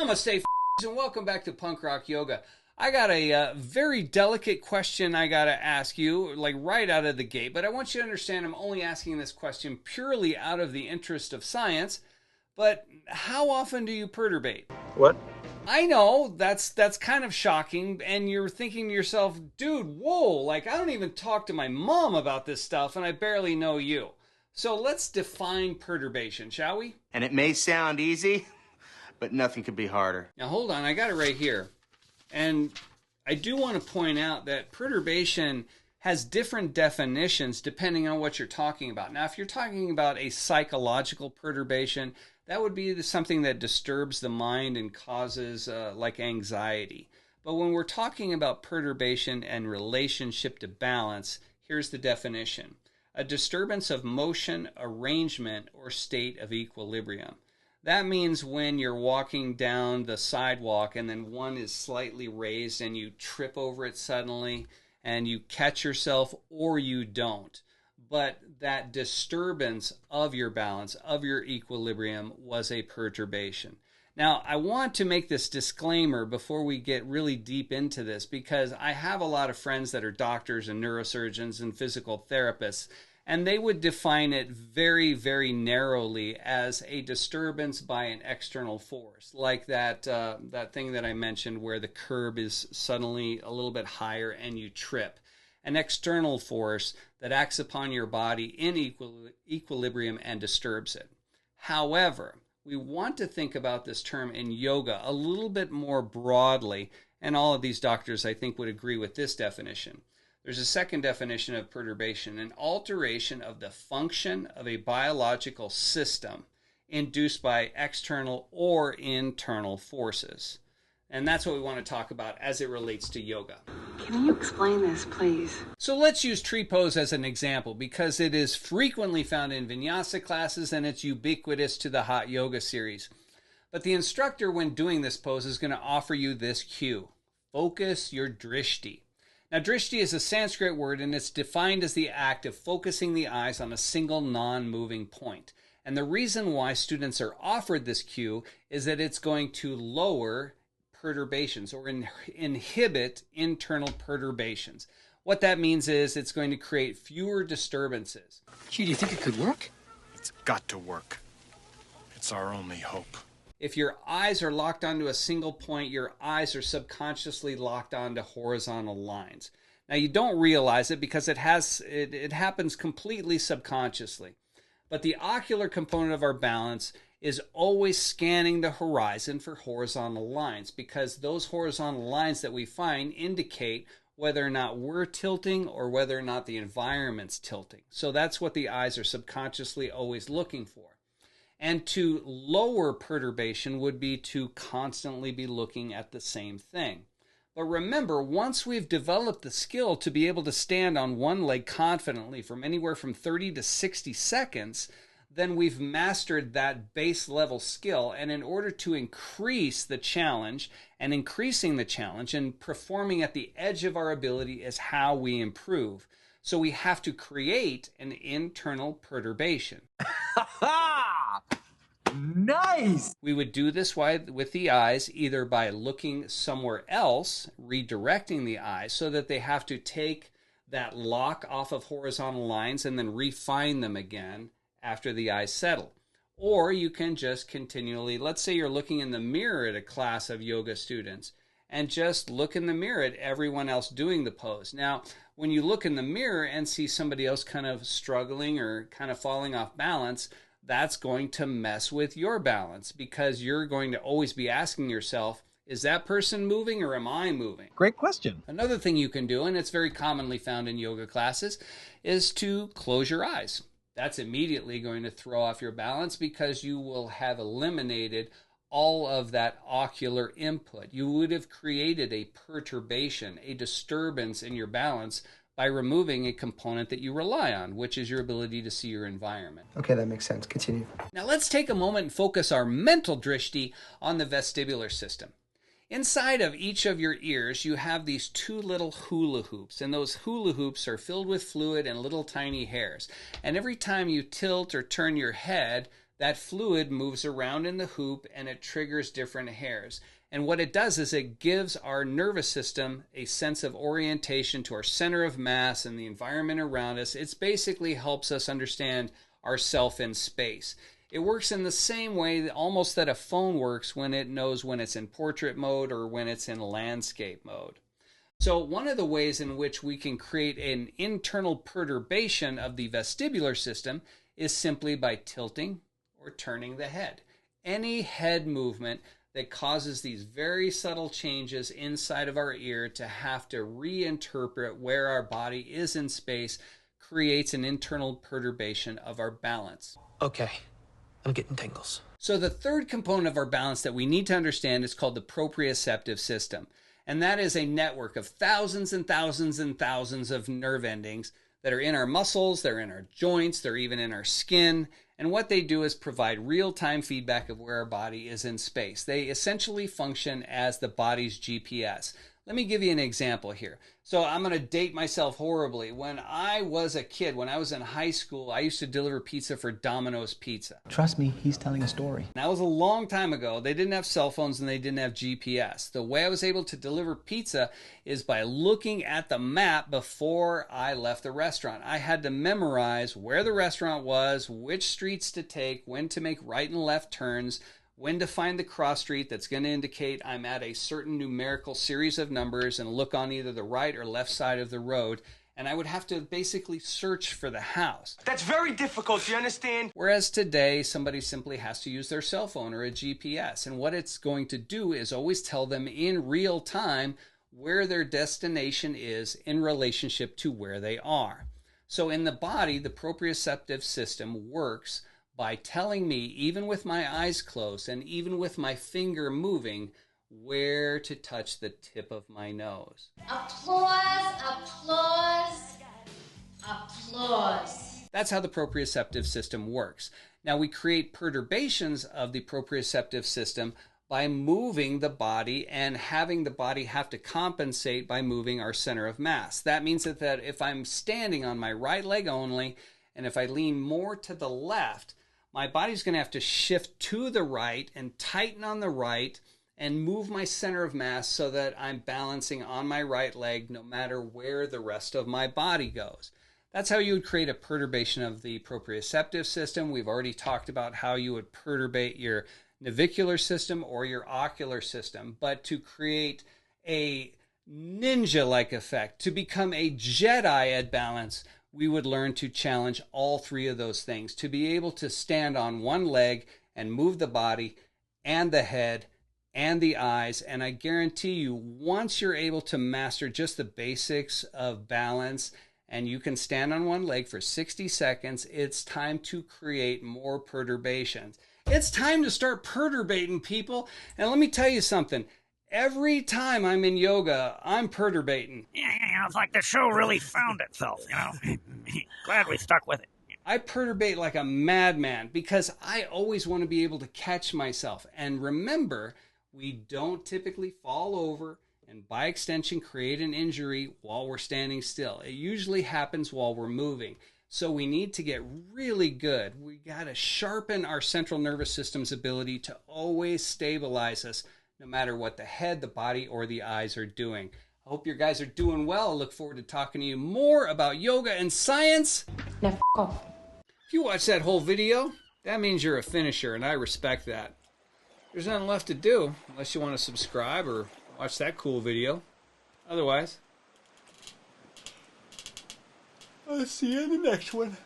Namaste, and welcome back to Punk Rock Yoga. I got a very delicate question I got to ask you, like right out of the gate, but I want you to understand I'm only asking this question purely out of the interest of science. But how often do you perturbate? What? I know that's kind of shocking, and you're thinking to yourself, dude, whoa, like I don't even talk to my mom about this stuff, and I barely know you. So let's define perturbation, shall we? And it may sound easy, but nothing could be harder. Now hold on, I got it right here. And I do want to point out that perturbation has different definitions depending on what you're talking about. Now, if you're talking about a psychological perturbation, that would be something that disturbs the mind and causes like anxiety. But when we're talking about perturbation and relationship to balance, here's the definition: a disturbance of motion, arrangement, or state of equilibrium. That means when you're walking down the sidewalk and then one is slightly raised and you trip over it suddenly and you catch yourself, or you don't. But that disturbance of your balance, of your equilibrium, was a perturbation. Now, I want to make this disclaimer before we get really deep into this, because I have a lot of friends that are doctors and neurosurgeons and physical therapists, and they would define it very, very narrowly as a disturbance by an external force, like that thing that I mentioned where the curb is suddenly a little bit higher and you trip. An external force that acts upon your body in equilibrium and disturbs it. However, we want to think about this term in yoga a little bit more broadly, and all of these doctors, I think, would agree with this definition. There's a second definition of perturbation: an alteration of the function of a biological system induced by external or internal forces. And that's what we want to talk about as it relates to yoga. Can you explain this, please? So let's use tree pose as an example, because it is frequently found in vinyasa classes and it's ubiquitous to the hot yoga series. But the instructor, when doing this pose, is going to offer you this cue: focus your drishti. Now, drishti is a Sanskrit word, and it's defined as the act of focusing the eyes on a single non-moving point. And the reason why students are offered this cue is that it's going to lower perturbations or inhibit internal perturbations. What that means is it's going to create fewer disturbances. Gee, do you think it could work? It's got to work. It's our only hope. If your eyes are locked onto a single point, your eyes are subconsciously locked onto horizontal lines. Now, you don't realize it because it happens completely subconsciously. But the ocular component of our balance is always scanning the horizon for horizontal lines, because those horizontal lines that we find indicate whether or not we're tilting or whether or not the environment's tilting. So that's what the eyes are subconsciously always looking for. And to lower perturbation would be to constantly be looking at the same thing. But remember, once we've developed the skill to be able to stand on one leg confidently from anywhere from 30 to 60 seconds, then we've mastered that base level skill. And in order to increase the challenge, and increasing the challenge and performing at the edge of our ability is how we improve. So we have to create an internal perturbation. Nice! We would do this with the eyes, either by looking somewhere else, redirecting the eyes so that they have to take that lock off of horizontal lines and then refine them again after the eyes settle. Or you can just continually, let's say you're looking in the mirror at a class of yoga students, and just look in the mirror at everyone else doing the pose. Now, when you look in the mirror and see somebody else kind of struggling or kind of falling off balance, that's going to mess with your balance, because you're going to always be asking yourself, is that person moving or am I moving? Great question. Another thing you can do, and it's very commonly found in yoga classes, is to close your eyes. That's immediately going to throw off your balance, because you will have eliminated all of that ocular input. You would have created a perturbation, a disturbance in your balance by removing a component that you rely on, which is your ability to see your environment. Okay, that makes sense. Continue. Now let's take a moment and focus our mental drishti on the vestibular system. Inside of each of your ears, you have these two little hula hoops, and those hula hoops are filled with fluid and little tiny hairs. And every time you tilt or turn your head, That fluid moves around in the hoop and it triggers different hairs. And what it does is it gives our nervous system a sense of orientation to our center of mass and the environment around us. It basically helps us understand ourself in space. It works in the same way almost that a phone works when it knows when it's in portrait mode or when it's in landscape mode. So one of the ways in which we can create an internal perturbation of the vestibular system is simply by tilting or turning the head. Any head movement that causes these very subtle changes inside of our ear to have to reinterpret where our body is in space creates an internal perturbation of our balance. Okay, I'm getting tingles. So the third component of our balance that we need to understand is called the proprioceptive system. And that is a network of thousands and thousands and thousands of nerve endings that are in our muscles, they're in our joints, they're even in our skin. And what they do is provide real-time feedback of where our body is in space. They essentially function as the body's GPS. Let me give you an example here. So I'm going to date myself horribly. When I was a kid, when I was in high school, I used to deliver pizza for Domino's Pizza. Trust me, he's telling a story. That was a long time ago. They didn't have cell phones and they didn't have GPS. The way I was able to deliver pizza is by looking at the map before I left the restaurant. I had to memorize where the restaurant was, which streets to take, when to make right and left turns, when to find the cross street that's going to indicate I'm at a certain numerical series of numbers, and look on either the right or left side of the road. And I would have to basically search for the house. That's very difficult, you understand? Whereas today, somebody simply has to use their cell phone or a GPS. And what it's going to do is always tell them in real time where their destination is in relationship to where they are. So in the body, the proprioceptive system works by telling me, even with my eyes closed and even with my finger moving, where to touch the tip of my nose. Applause, applause, applause. That's how the proprioceptive system works. Now we create perturbations of the proprioceptive system by moving the body and having the body have to compensate by moving our center of mass. That means that if I'm standing on my right leg only, and if I lean more to the left, my body's going to have to shift to the right and tighten on the right and move my center of mass so that I'm balancing on my right leg no matter where the rest of my body goes. That's how you would create a perturbation of the proprioceptive system. We've already talked about how you would perturbate your navicular system or your ocular system. But to create a ninja-like effect, to become a Jedi at balance, we would learn to challenge all three of those things, to be able to stand on one leg and move the body and the head and the eyes. And I guarantee you, once you're able to master just the basics of balance and you can stand on one leg for 60 seconds, it's time to create more perturbations. It's time to start perturbating, people. And let me tell you something. Every time I'm in yoga, I'm perturbating. Yeah, it's like the show really found itself, you know. Glad we stuck with it. I perturbate like a madman because I always want to be able to catch myself. And remember, we don't typically fall over and by extension create an injury while we're standing still. It usually happens while we're moving. So we need to get really good. We got to sharpen our central nervous system's ability to always stabilize us, no matter what the head, the body, or the eyes are doing. I hope you guys are doing well. I look forward to talking to you more about yoga and science. Now f*** off. If you watch that whole video, that means you're a finisher, and I respect that. There's nothing left to do unless you want to subscribe or watch that cool video. Otherwise, I'll see you in the next one.